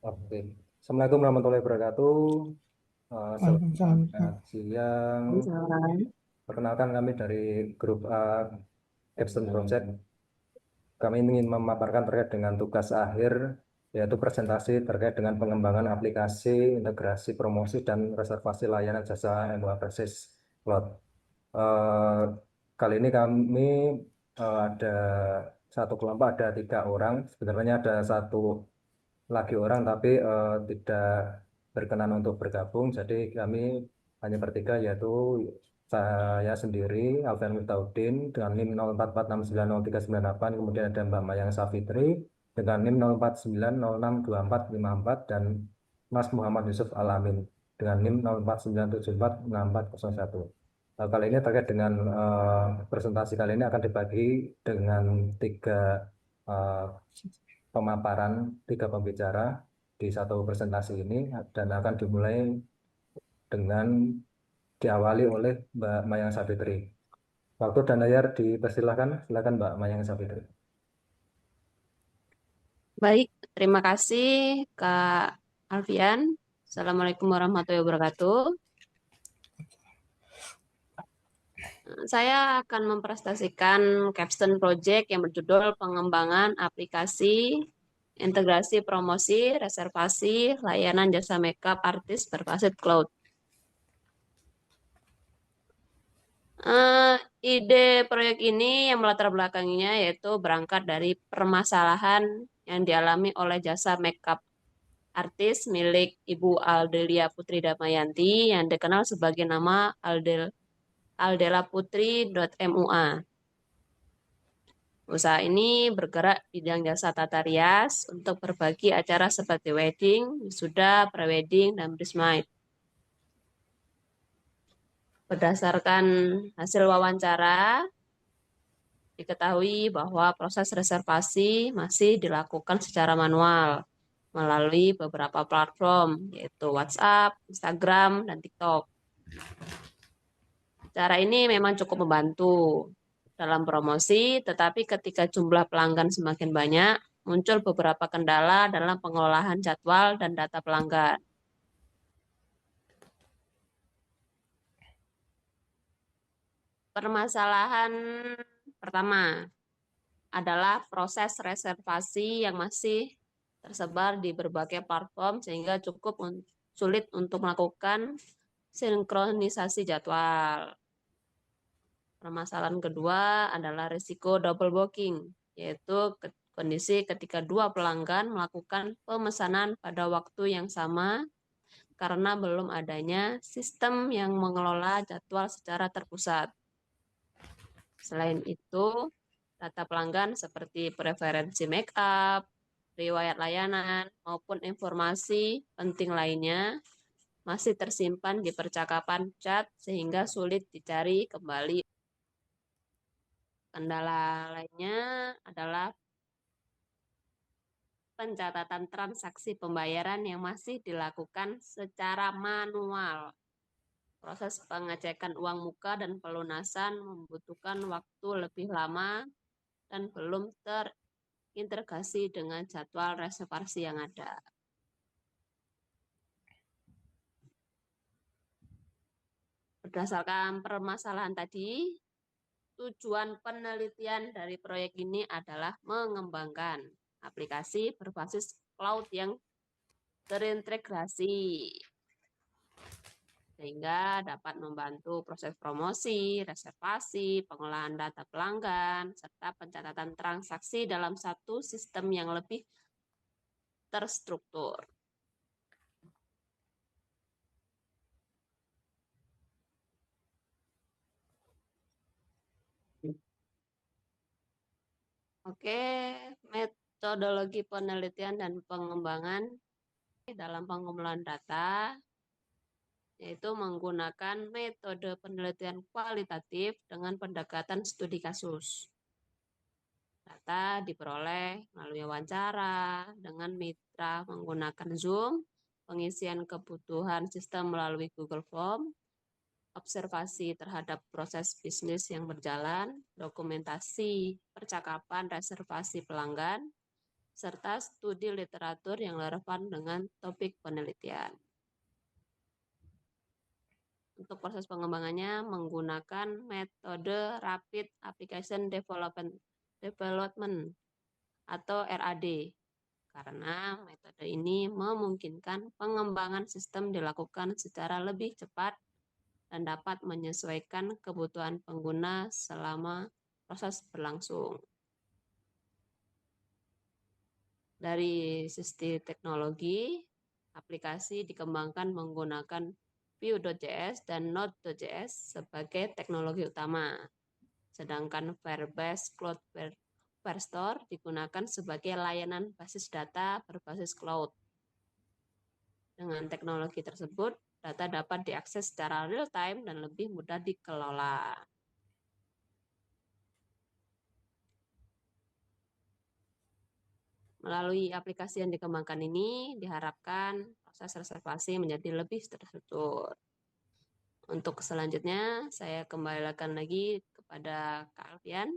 Oke. Assalamualaikum warahmatullahi wabarakatuh. Waalaikumsalam. Selamat siang. Misalkan, Perkenalkan kami dari grup A Capstone Project. Kami ingin memaparkan terkait dengan tugas akhir, yaitu presentasi terkait dengan pengembangan aplikasi, integrasi, promosi, dan reservasi layanan jasa MUA Berbasis Cloud. Eh, Kali ini kami ada satu kelompok, ada 3 orang. Sebenarnya ada satu lagi orang tapi tidak berkenan untuk bergabung. Jadi kami hanya bertiga, yaitu saya sendiri, Alfian Miftaudin dengan NIM 0446903998, kemudian ada Mbak Mayang Safitri dengan NIM 0490624454, dan Mas Muhammad Yusuf Alamin dengan NIM 0497464401. Kali ini terkait dengan presentasi kali ini akan dibagi dengan eh, pemaparan 3 pembicara di satu presentasi ini, dan akan dimulai dengan diawali oleh Mbak Mayang Savitri. Waktu dan layar dipersilakan, silakan Mbak Mayang Savitri. baik, terima kasih Kak Alfian. Assalamualaikum warahmatullahi wabarakatuh. Saya akan mempresentasikan capstone project yang berjudul pengembangan aplikasi, integrasi promosi, reservasi, layanan jasa makeup artis berbasis cloud. Ide proyek ini yang melatar belakangnya yaitu berangkat dari permasalahan yang dialami oleh jasa makeup artis milik Ibu Aldelia Putri Damayanti yang dikenal sebagai nama aldelaputri.mua. Usaha ini bergerak di bidang jasa tata rias untuk berbagai acara seperti wedding, wisuda, prewedding, dan bridesmaid. Berdasarkan hasil wawancara, diketahui bahwa proses reservasi masih dilakukan secara manual melalui beberapa platform, yaitu WhatsApp, Instagram, dan TikTok. Cara ini memang cukup membantu dalam promosi, tetapi ketika jumlah pelanggan semakin banyak, muncul beberapa kendala dalam pengelolaan jadwal dan data pelanggan. Permasalahan pertama adalah proses reservasi yang masih tersebar di berbagai platform sehingga cukup sulit untuk melakukan sinkronisasi jadwal. Permasalahan kedua adalah risiko double booking, yaitu kondisi ketika 2 pelanggan melakukan pemesanan pada waktu yang sama karena belum adanya sistem yang mengelola jadwal secara terpusat. Selain itu, data pelanggan seperti preferensi make up, riwayat layanan, maupun informasi penting lainnya masih tersimpan di percakapan chat sehingga sulit dicari kembali. Kendala lainnya adalah pencatatan transaksi pembayaran yang masih dilakukan secara manual. Proses pengecekan uang muka dan pelunasan membutuhkan waktu lebih lama dan belum terintegrasi dengan jadwal reservasi yang ada. Berdasarkan permasalahan tadi, tujuan penelitian dari proyek ini adalah mengembangkan aplikasi berbasis cloud yang terintegrasi sehingga dapat membantu proses promosi, reservasi, pengolahan data pelanggan, serta pencatatan transaksi dalam satu sistem yang lebih terstruktur. Oke, metodologi penelitian dan pengembangan dalam pengumpulan data yaitu menggunakan metode penelitian kualitatif dengan pendekatan studi kasus. Data diperoleh melalui wawancara dengan mitra menggunakan Zoom, pengisian kebutuhan sistem melalui Google Form, observasi terhadap proses bisnis yang berjalan, dokumentasi percakapan reservasi pelanggan, serta studi literatur yang relevan dengan topik penelitian. Untuk proses pengembangannya menggunakan metode Rapid Application Development atau RAD, karena metode ini memungkinkan pengembangan sistem dilakukan secara lebih cepat dan dapat menyesuaikan kebutuhan pengguna selama proses berlangsung. Dari sisi teknologi, aplikasi dikembangkan menggunakan Vue.js dan Node.js sebagai teknologi utama, sedangkan Firebase Cloudflare Store digunakan sebagai layanan basis data berbasis cloud. Dengan teknologi tersebut, data dapat diakses secara real-time dan lebih mudah dikelola. Melalui aplikasi yang dikembangkan ini, diharapkan proses reservasi menjadi lebih terstruktur. Untuk selanjutnya, saya kembalikan lagi kepada Kak Alfian.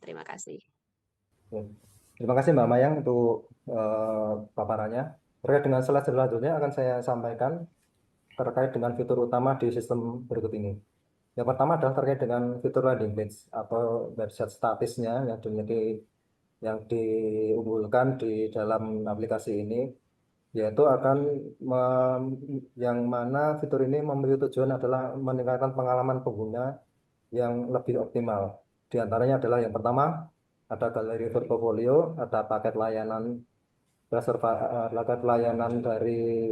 Terima kasih. Terima kasih Mbak Mayang untuk paparannya. Terkait dengan slide selanjutnya akan saya sampaikan terkait dengan fitur utama di sistem berikut ini. Yang pertama adalah terkait dengan fitur landing page atau website statisnya yang diunggulkan di dalam aplikasi ini, yaitu yang mana fitur ini memiliki tujuan adalah meningkatkan pengalaman pengguna yang lebih optimal. Di antaranya adalah yang pertama, ada galeri portofolio, ada paket layanan dari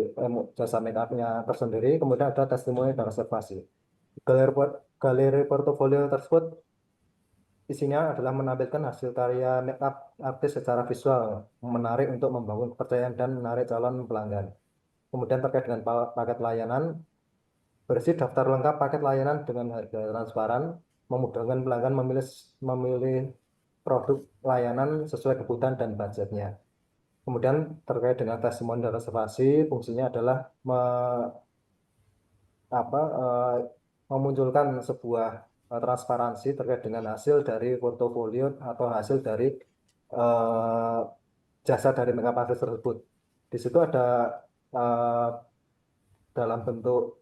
jasa make up-nya tersendiri, kemudian ada testimoni dan reservasi. Galeri portofolio tersebut isinya adalah menampilkan hasil karya make up artis secara visual, menarik untuk membangun kepercayaan dan menarik calon pelanggan. Kemudian terkait dengan paket layanan, berisi daftar lengkap paket layanan dengan harga transparan, memudahkan pelanggan memilih produk layanan sesuai kebutuhan dan budgetnya. Kemudian terkait dengan testimoni dan reservasi, fungsinya adalah memunculkan sebuah transparansi terkait dengan hasil dari portofolio atau hasil dari jasa dari makeup artist tersebut. Di situ ada dalam bentuk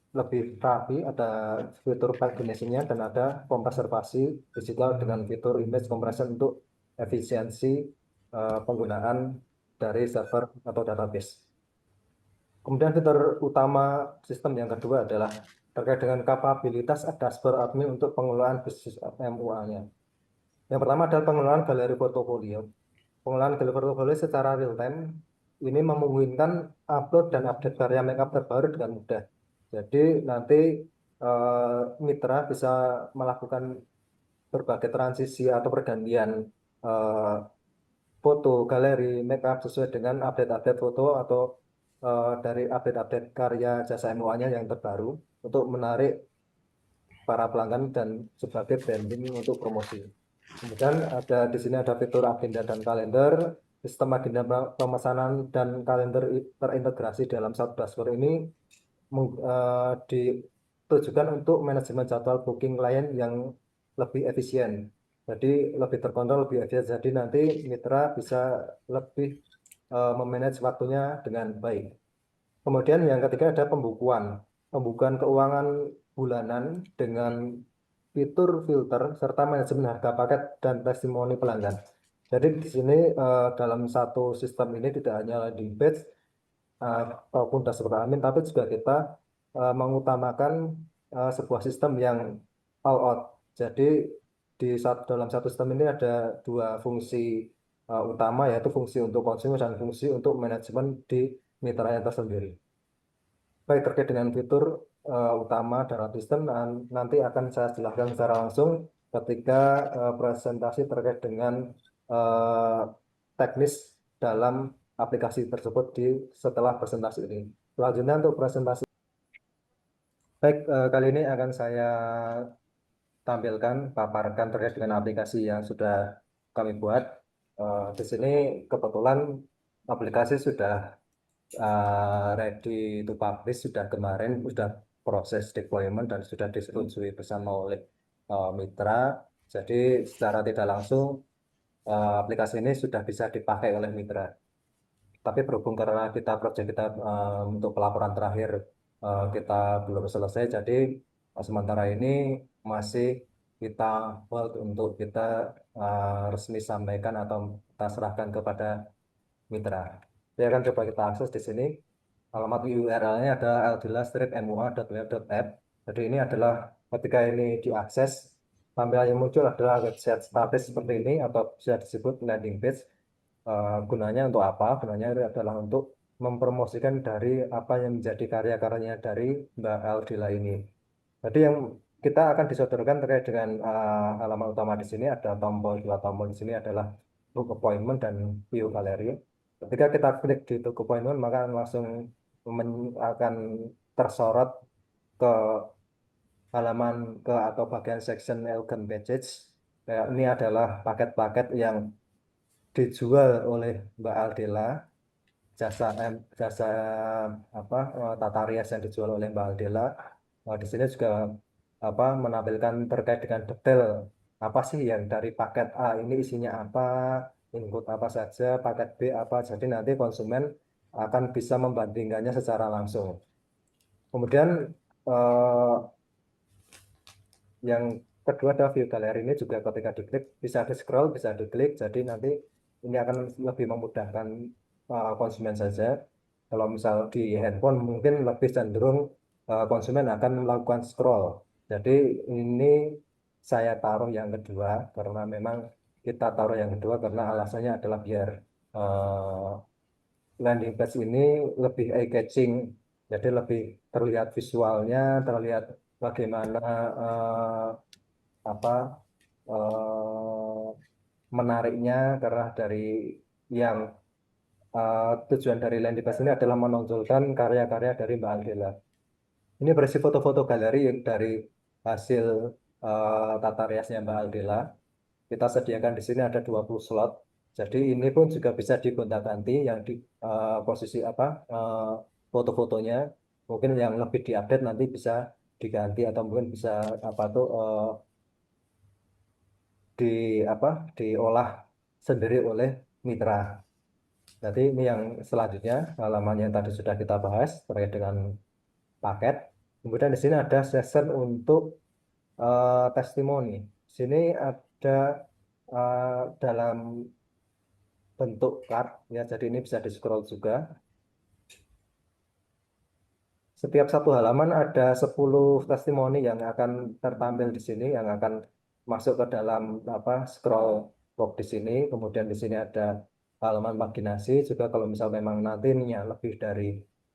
lebih rapi, ada fitur pagination-nya dan ada konservasi digital dengan fitur image compression untuk efisiensi penggunaan dari server atau database. Kemudian fitur utama sistem yang kedua adalah terkait dengan kapabilitas dashboard admin untuk pengelolaan bisnis MUA-nya. Yang pertama adalah pengelolaan galeri portofolio. Pengelolaan galeri portofolio secara real time ini memungkinkan upload dan update karya makeup terbaru dengan mudah. Jadi nanti mitra bisa melakukan berbagai transisi atau pergantian foto galeri makeup sesuai dengan update-update foto atau dari update-update karya jasa MUA-nya yang terbaru untuk menarik para pelanggan dan sebagai branding untuk promosi. Kemudian di sini ada fitur agenda dan kalender. Sistem agenda pemesanan dan kalender terintegrasi dalam satu dashboard ini ditujukan untuk manajemen jadwal booking klien yang lebih efisien. Jadi lebih terkontrol, lebih efisien. Jadi nanti mitra bisa lebih memanage waktunya dengan baik. Kemudian yang ketiga ada pembukuan keuangan bulanan dengan fitur filter serta manajemen harga paket dan testimoni pelanggan. Jadi di sini dalam satu sistem ini tidak hanya landing page ataupun dashboard admin, tapi juga kita mengutamakan sebuah sistem yang all out. Jadi dalam satu sistem ini ada dua fungsi utama, yaitu fungsi untuk konsumer dan fungsi untuk manajemen di mitra yang tersendiri. Baik, terkait dengan fitur utama dalam sistem nanti akan saya jelaskan secara langsung ketika presentasi terkait dengan teknis dalam aplikasi tersebut setelah presentasi ini. Selanjutnya untuk presentasi. Baik, kali ini akan saya tampilkan, paparkan terkait dengan aplikasi yang sudah kami buat. Di sini kebetulan aplikasi sudah ready to publish, sudah kemarin sudah proses deployment dan sudah disetujui bersama oleh mitra. Jadi secara tidak langsung aplikasi ini sudah bisa dipakai oleh mitra. Tapi berhubung karena proyek kita untuk pelaporan terakhir kita belum selesai, jadi sementara ini masih kita hold untuk kita resmi sampaikan atau kita serahkan kepada mitra. Saya akan coba kita akses di sini. Alamat URL-nya ada aldila-mua.web.app. Jadi ini adalah ketika ini diakses, tampilan yang muncul adalah website statis seperti ini atau bisa disebut landing page. Gunanya untuk apa? Gunanya adalah untuk mempromosikan dari apa yang menjadi karya-karyanya dari Mbak Aldila ini. Jadi yang kita akan disodorkan terkait dengan halaman utama di sini ada dua tombol di sini adalah book appointment dan view gallery. Ketika kita klik di book appointment maka langsung akan tersorot ke halaman ke atau bagian section Elgan Pages. Ini adalah paket-paket yang dijual oleh Mbak Aldila, jasa tata rias yang dijual oleh Mbak Aldila. Di sini juga menampilkan terkait dengan detail apa sih yang dari paket A ini isinya apa, input apa saja, paket B apa. Jadi nanti konsumen akan bisa membandingkannya secara langsung. Kemudian eh, yang kedua ada view gallery, ini juga ketika diklik bisa di scroll, bisa diklik. Jadi nanti ini akan lebih memudahkan konsumen saja. Kalau misal di handphone mungkin lebih cenderung konsumen akan melakukan scroll. Jadi ini saya taruh yang kedua karena memang kita taruh yang kedua karena alasannya adalah biar eh, landing page ini lebih eye catching, jadi lebih terlihat visualnya, terlihat bagaimana apa eh, menariknya karena dari yang tujuan dari landing page ini adalah menonjolkan karya-karya dari Mbak Aldila. Ini berisi foto-foto galeri yang dari hasil tata riasnya Mbak Aldila. Kita sediakan di sini ada 20 slot. Jadi ini pun juga bisa digonta-ganti yang di posisi foto-fotonya. Mungkin yang lebih diupdate nanti bisa diganti atau mungkin bisa di diolah sendiri oleh mitra. Jadi ini yang selanjutnya halaman yang tadi sudah kita bahas terkait dengan paket. Kemudian di sini ada session untuk testimoni. Di sini ada dalam bentuk card ya, jadi ini bisa di scroll juga. Setiap satu halaman ada 10 testimoni yang akan tertampil di sini, yang akan masuk ke dalam scroll box di sini. Kemudian di sini ada halaman marginasi juga, kalau misal memang nantinya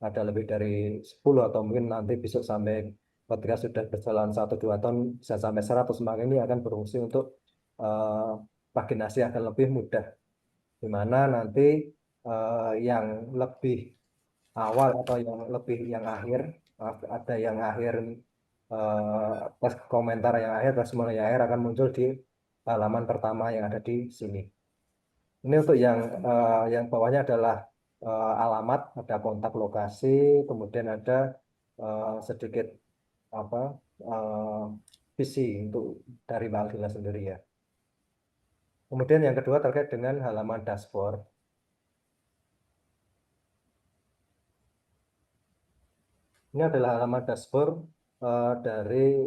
ada lebih dari 10 atau mungkin nanti besok sampai ketika sudah berjalan 1-2 tahun bisa sampai 100, maka ini akan berfungsi untuk paginasi akan lebih mudah, di mana nanti yang lebih awal atau yang akhir, ada yang akhir pas komentar yang akhir, testimoni yang akhir akan muncul di halaman pertama yang ada di sini. Ini untuk yang bawahnya adalah alamat, ada kontak lokasi, kemudian ada sedikit apa visi untuk dari Mbak Aldila sendiri ya. Kemudian yang kedua terkait dengan halaman dashboard. Ini adalah halaman dashboard dari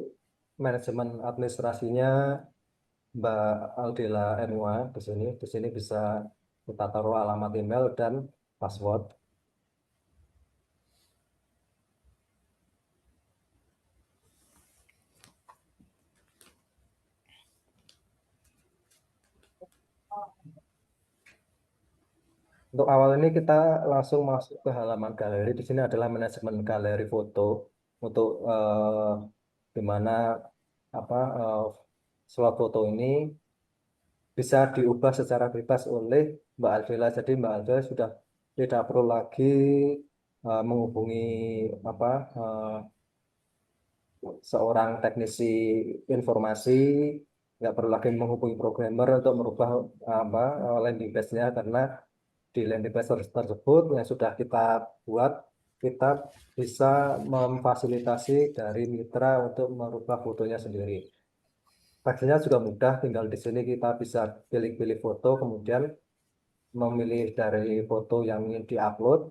manajemen administrasinya Mbak Aldila MUA di sini. Di sini bisa kita taruh alamat email dan password. Untuk awal ini kita langsung masuk ke halaman galeri. Di sini adalah manajemen galeri foto untuk di mana slot foto ini bisa diubah secara bebas oleh Mbak Aldila. Jadi Mbak Aldila sudah tidak perlu lagi menghubungi eh, seorang teknisi informasi, nggak perlu lagi menghubungi programmer untuk merubah landing page-nya, karena di landing page tersebut yang sudah kita buat, kita bisa memfasilitasi dari mitra untuk merubah fotonya sendiri. Aksesnya juga mudah, tinggal di sini kita bisa pilih-pilih foto, kemudian memilih dari foto yang ingin diupload,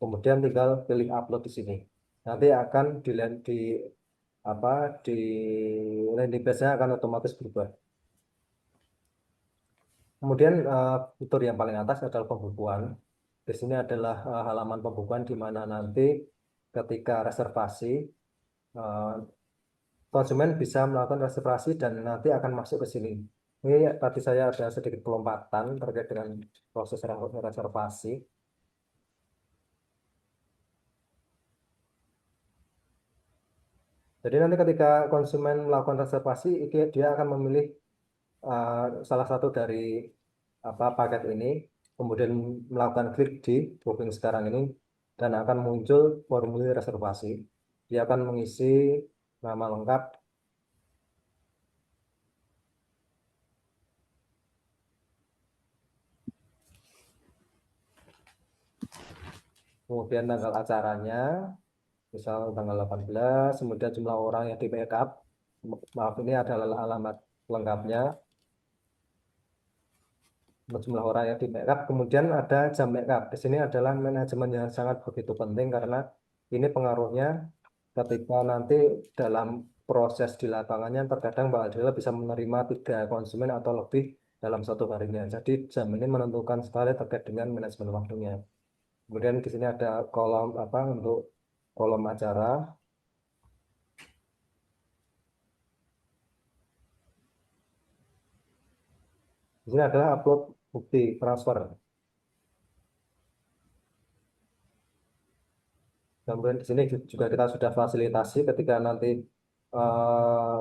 kemudian tinggal pilih upload di sini. Nanti akan di apa di landing page-nya akan otomatis berubah. Kemudian fitur yang paling atas adalah pembukuan. Di sini adalah halaman pembukuan di mana nanti ketika reservasi eh, konsumen bisa melakukan reservasi dan nanti akan masuk ke sini. Ini tadi saya ada sedikit pelompatan terkait dengan proses reservasi. Jadi nanti ketika konsumen melakukan reservasi, dia akan memilih salah satu dari paket ini, kemudian melakukan klik di booking sekarang ini, dan akan muncul formulir reservasi. Dia akan mengisi nama lengkap, kemudian tanggal acaranya, misal tanggal 18, kemudian jumlah orang yang di backup. Maaf, ini adalah alamat lengkapnya, jumlah orang yang di backup, kemudian ada jam backup. Di sini adalah manajemen yang sangat begitu penting karena ini pengaruhnya ketika nanti dalam proses di lapangannya terkadang Mbak Adela bisa menerima 3 konsumen atau lebih dalam satu harinya. Jadi jam ini menentukan sekali terkait dengan manajemen waktunya. Kemudian di sini ada kolom untuk kolom acara. Di sini adalah upload bukti transfer. Kemudian di sini juga kita sudah fasilitasi ketika nanti eh,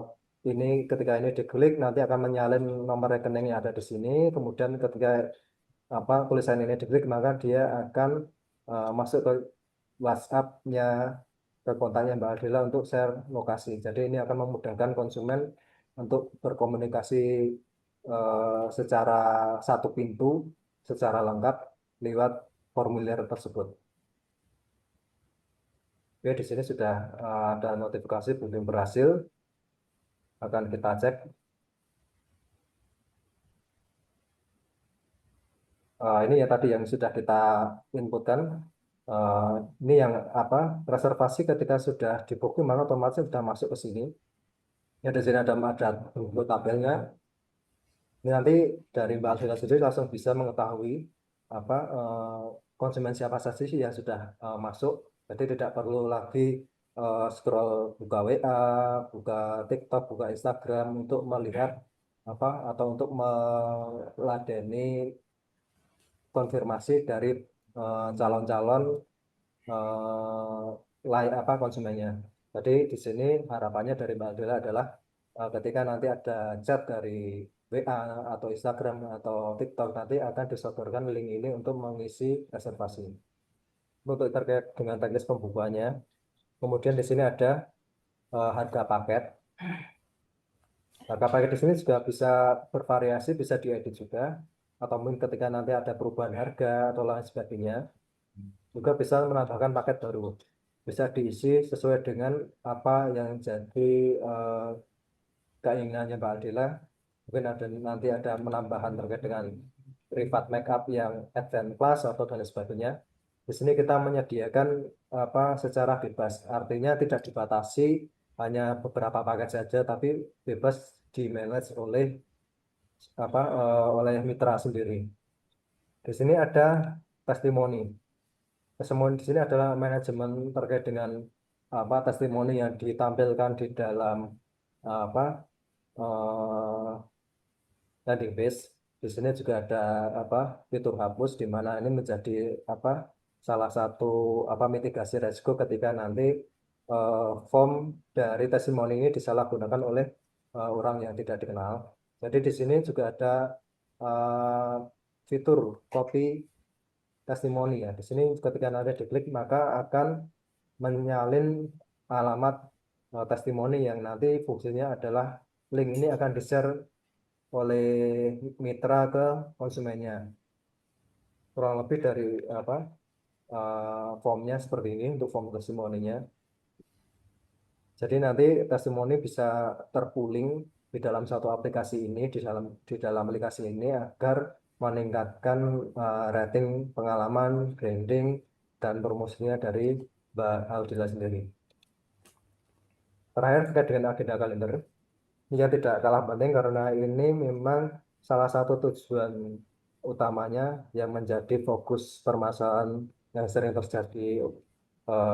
ketika ini diklik nanti akan menyalin nomor rekening yang ada di sini. Kemudian ketika tulisan ini diklik maka dia akan masuk ke WhatsApp-nya, ke kontaknya Mbak Adela untuk share lokasi. Jadi ini akan memudahkan konsumen untuk berkomunikasi secara satu pintu, secara lengkap lewat formulir tersebut. Oke, di sini sudah ada notifikasi booking berhasil. Akan kita cek. Ini ya tadi yang sudah kita inputkan. Ini yang reservasi ketika sudah di booking maka otomatis sudah masuk ke sini. Ya di sini ada bentuk tabelnya. Ini nanti dari Mbak Alvira sendiri langsung bisa mengetahui konsumen siapa saja sih yang sudah masuk. Jadi tidak perlu lagi scroll buka WA, buka TikTok, buka Instagram untuk melihat atau untuk meladeni konfirmasi dari calon-calon konsumennya. Jadi di sini harapannya dari Mbak Adela adalah ketika nanti ada chat dari WA atau Instagram atau TikTok nanti akan disodorkan link ini untuk mengisi reservasi. Untuk terkait dengan teknis pembukuannya, kemudian di sini ada harga paket. Harga paket di sini juga bisa bervariasi, bisa diedit juga, atau mungkin ketika nanti ada perubahan harga atau lain sebagainya, juga bisa menambahkan paket baru. Bisa diisi sesuai dengan apa yang jadi keinginannya Mbak Adela. Mungkin nanti ada menambahkan terkait dengan privat makeup yang advance class atau dan sebagainya. Di sini kita menyediakan secara bebas, artinya tidak dibatasi, hanya beberapa paket saja, tapi bebas di manage oleh mitra sendiri. Di sini ada testimoni. Testimoni di sini adalah manajemen terkait dengan testimoni yang ditampilkan di dalam eh, landing page. Di sini juga ada fitur hapus di mana ini menjadi salah satu mitigasi resiko ketika nanti form dari testimoni ini disalahgunakan oleh orang yang tidak dikenal. Jadi di sini juga ada eh, fitur copy testimoni ya. Di sini ketika nanti diklik maka akan menyalin alamat testimoni yang nanti fungsinya adalah link ini akan di-share oleh mitra ke konsumennya. Kurang lebih dari formnya seperti ini untuk form testimoninya. Jadi nanti testimoni bisa terpooling di dalam satu aplikasi ini, di dalam aplikasi ini agar meningkatkan rating, pengalaman, branding, dan promosinya dari Mbak Aldila sendiri. Terakhir terkait dengan agenda kalender, ya tidak kalah penting karena ini memang salah satu tujuan utamanya yang menjadi fokus permasalahan yang sering terjadi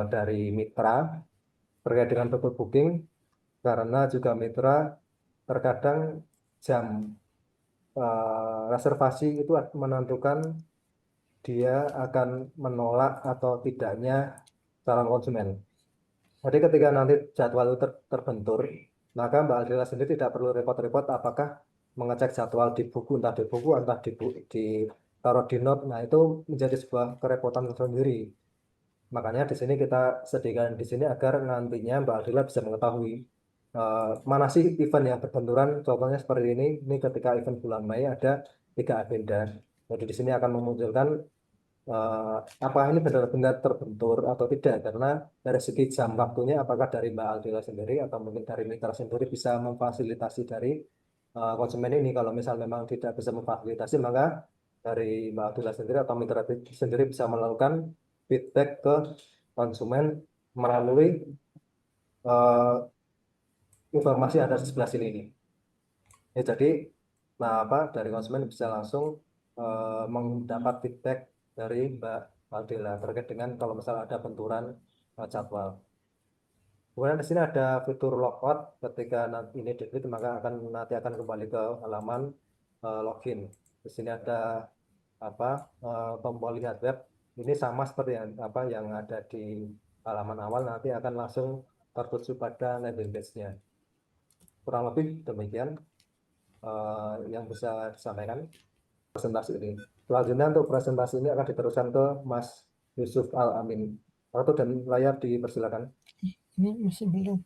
dari mitra terkait dengan booking, karena juga mitra terkadang jam reservasi itu menentukan dia akan menolak atau tidaknya calon konsumen. Jadi ketika nanti jadwal itu terbentur, maka Mbak Aldila sendiri tidak perlu repot-repot apakah mengecek jadwal di buku, entah di buku, entah di taruh di note. Nah, itu menjadi sebuah kerepotan tersendiri. Makanya di sini kita sediakan di sini agar nantinya Mbak Aldila bisa mengetahui mana sih event yang berbenturan. Contohnya seperti ini. Ini ketika event bulan Mei ada 3 agenda. Jadi di sini akan memunculkan apakah ini benar-benar terbentur atau tidak, karena dari segi jam waktunya apakah dari Mbak Aldila sendiri atau mungkin dari mitra sendiri bisa memfasilitasi dari konsumen ini. Kalau misal memang tidak bisa memfasilitasi, maka dari Mbak Aldila sendiri atau mitra sendiri bisa melakukan feedback ke konsumen melalui informasi yang ada di sebelah sini ini. Ya, jadi dari konsumen bisa langsung mendapat feedback dari Mbak Aldila terkait dengan kalau misalnya ada benturan jadwal. Kemudian di sini ada fitur logout, ketika nanti ini delete maka nanti akan kembali ke halaman login. Di sini ada tombol lihat web. Ini sama seperti yang ada di halaman awal, nanti akan langsung tertuju pada landing page-nya. Kurang lebih demikian yang bisa disampaikan presentasi ini. Selanjutnya untuk presentasi ini akan diteruskan ke Mas Yusuf Al-Amin. Waktu dan layar dipersilakan. Ini masih belum.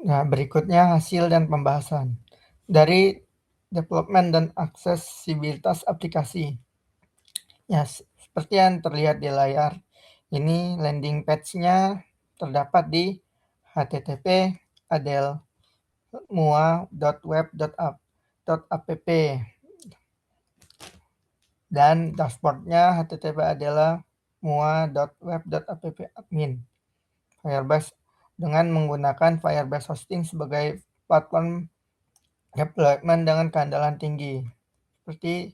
Nah, berikutnya hasil dan pembahasan dari development dan aksesibilitas aplikasi. Ya, seperti yang terlihat di layar, ini landing page-nya terdapat di http://adelmua.web.app dan dashboardnya http://adelmua.web.app/admin. Firebase dengan menggunakan Firebase Hosting sebagai platform deployment dengan keandalan tinggi. Seperti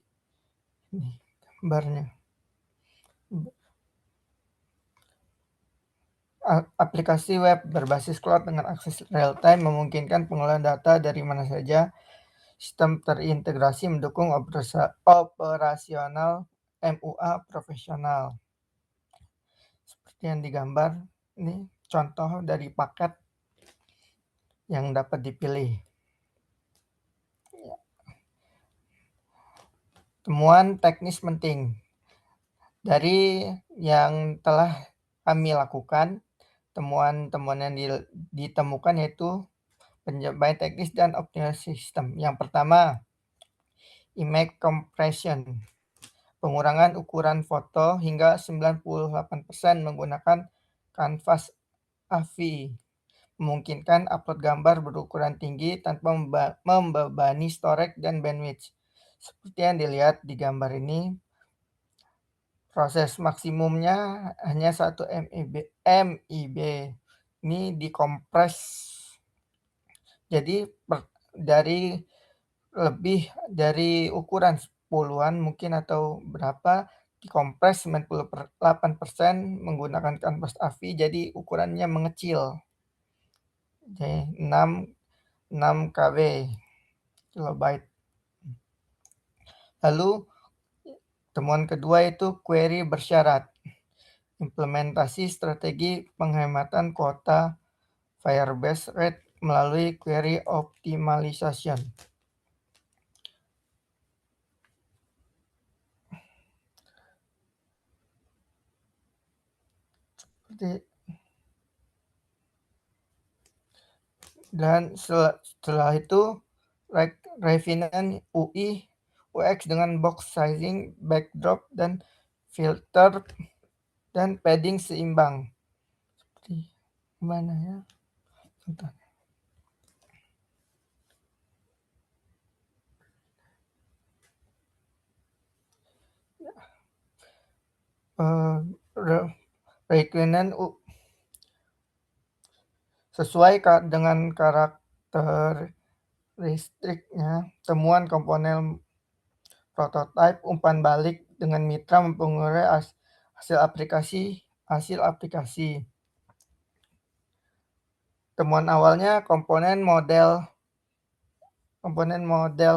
ini gambarnya. Aplikasi web berbasis cloud dengan akses real-time memungkinkan pengolahan data dari mana saja. Sistem terintegrasi mendukung operasional MUA profesional. Seperti yang digambar, ini contoh dari paket yang dapat dipilih. Temuan teknis penting dari yang telah kami lakukan. Temuan-temuan yang ditemukan yaitu penjabaran teknis dan optimasi sistem. Yang pertama, image compression. Pengurangan ukuran foto hingga 98% menggunakan kanvas AVI. Memungkinkan upload gambar berukuran tinggi tanpa membebani storage dan bandwidth. Seperti yang dilihat di gambar ini, proses maksimumnya hanya 1 MB. Ini dikompres. Jadi dari lebih dari ukuran 10-an mungkin atau berapa, dikompres 98% menggunakan kanvas AVI, jadi ukurannya mengecil. Jadi 6 KB kilobyte. Lalu temuan kedua itu query bersyarat. Implementasi strategi penghematan kuota Firebase rate melalui query optimization. Dan setelah itu refinement UI UX dengan box sizing, backdrop, dan filter dan padding seimbang. Seperti gimana ya contohnya? Requirement sesuai dengan karakteristiknya, temuan komponen prototipe, umpan balik dengan mitra mempengaruhi hasil aplikasi. Temuan awalnya komponen model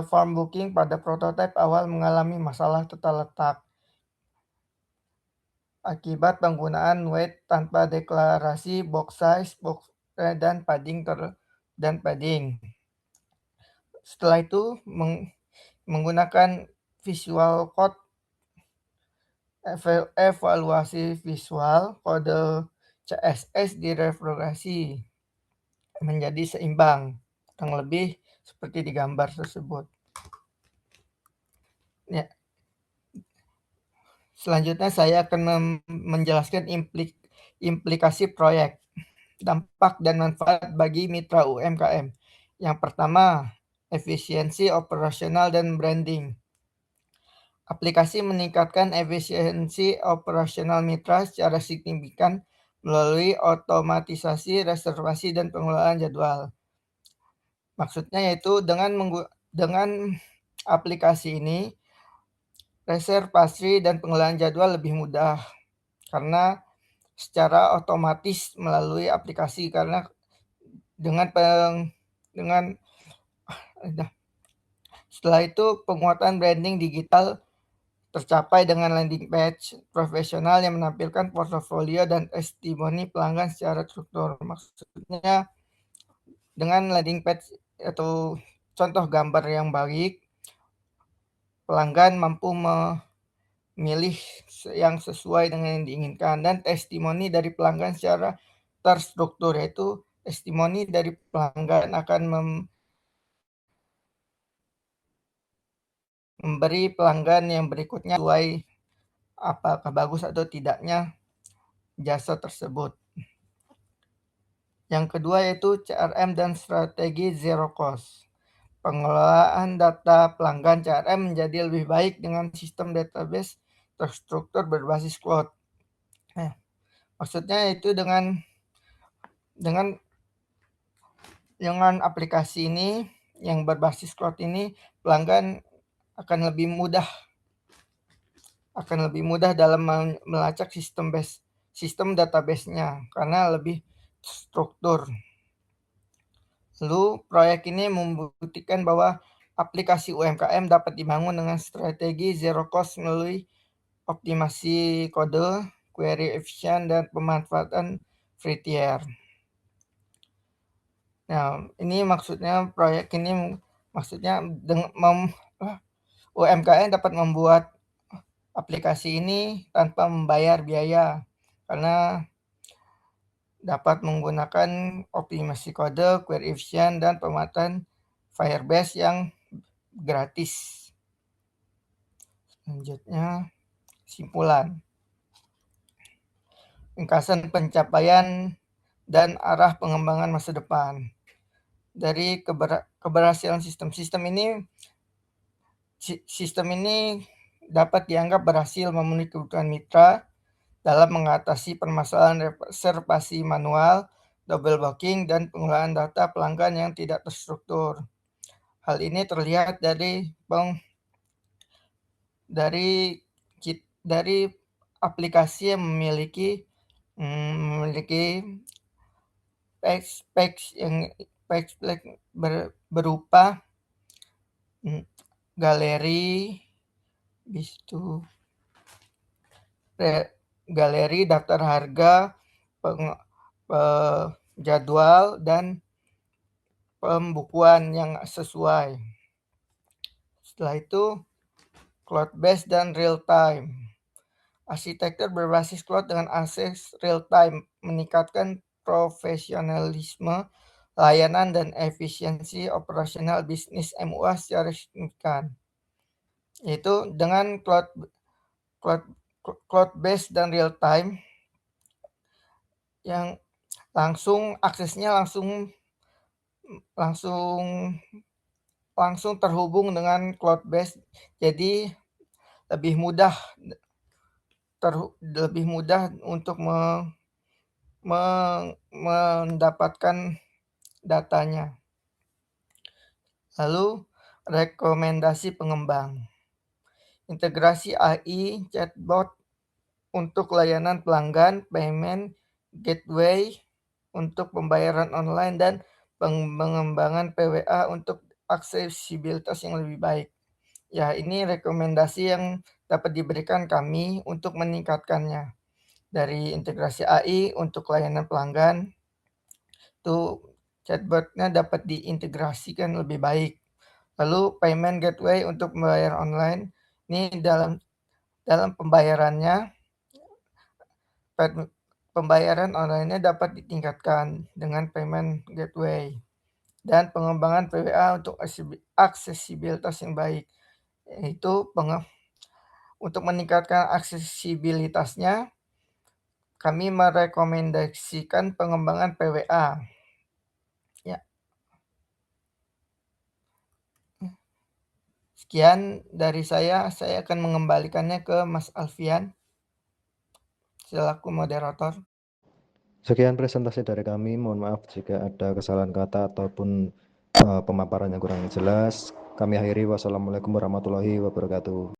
form booking pada prototipe awal mengalami masalah tata letak akibat penggunaan weight tanpa deklarasi, box size, dan padding. Setelah itu menggunakan visual code evaluasi visual kode CSS direfleksi menjadi seimbang, kurang lebih seperti di gambar tersebut. Ya. Selanjutnya saya akan menjelaskan implikasi proyek, dampak dan manfaat bagi mitra UMKM. Yang pertama, efisiensi operasional dan branding. Aplikasi meningkatkan efisiensi operasional mitra secara signifikan melalui otomatisasi, reservasi, dan pengelolaan jadwal. Maksudnya yaitu dengan aplikasi ini, reservasi dan pengelolaan jadwal lebih mudah karena secara otomatis melalui aplikasi, karena setelah itu penguatan branding digital tercapai dengan landing page profesional yang menampilkan portofolio dan testimoni pelanggan secara struktur. Maksudnya dengan landing page atau contoh gambar yang baik, pelanggan mampu memilih yang sesuai dengan yang diinginkan, dan testimoni dari pelanggan secara terstruktur, yaitu testimoni dari pelanggan akan memberi pelanggan yang berikutnya sesuai apakah bagus atau tidaknya jasa tersebut. Yang kedua yaitu CRM dan strategi zero cost. Pengelolaan data pelanggan CRM menjadi lebih baik dengan sistem database terstruktur berbasis cloud. Maksudnya itu dengan aplikasi ini yang berbasis cloud ini, pelanggan akan lebih mudah dalam melacak sistem database-nya karena lebih struktur. Lalu proyek ini membuktikan bahwa aplikasi UMKM dapat dibangun dengan strategi zero cost melalui optimasi kode, query efisien, dan pemanfaatan free tier. Nah, ini maksudnya proyek ini UMKM dapat membuat aplikasi ini tanpa membayar biaya karena dapat menggunakan optimasi kode, query efisien, dan pemanfaatan Firebase yang gratis. Selanjutnya, simpulan. Ringkasan pencapaian dan arah pengembangan masa depan. Dari keberhasilan sistem ini dapat dianggap berhasil memenuhi kebutuhan mitra dalam mengatasi permasalahan reservasi manual, double booking, dan pengelolaan data pelanggan yang tidak terstruktur. Hal ini terlihat dari aplikasi yang memiliki page berupa galeri, daftar harga, jadwal, dan pembukuan yang sesuai. Setelah itu, cloud based dan real time. Arsitektur berbasis cloud dengan akses real time meningkatkan profesionalisme, layanan, dan efisiensi operasional bisnis MUA secara signifikan. Yaitu dengan cloud cloud based dan real time yang aksesnya langsung terhubung dengan cloud based, jadi lebih mudah untuk mendapatkan datanya. Lalu rekomendasi pengembang. Integrasi AI chatbot untuk layanan pelanggan, payment gateway untuk pembayaran online, dan pengembangan PWA untuk aksesibilitas yang lebih baik. Ya, ini rekomendasi yang dapat diberikan kami untuk meningkatkannya. Dari integrasi AI untuk layanan pelanggan, itu chatbotnya dapat diintegrasikan lebih baik. Lalu payment gateway untuk membayar online, ini dalam pembayarannya, pembayaran online-nya dapat ditingkatkan dengan payment gateway. Dan pengembangan PWA untuk aksesibilitas yang baik, yaitu untuk meningkatkan aksesibilitasnya, kami merekomendasikan pengembangan PWA. Ya. Sekian dari saya akan mengembalikannya ke Mas Alfian selaku moderator. Sekian presentasi dari kami. Mohon maaf jika ada kesalahan kata ataupun pemaparan yang kurang jelas. Kami akhiri. Wassalamualaikum warahmatullahi wabarakatuh.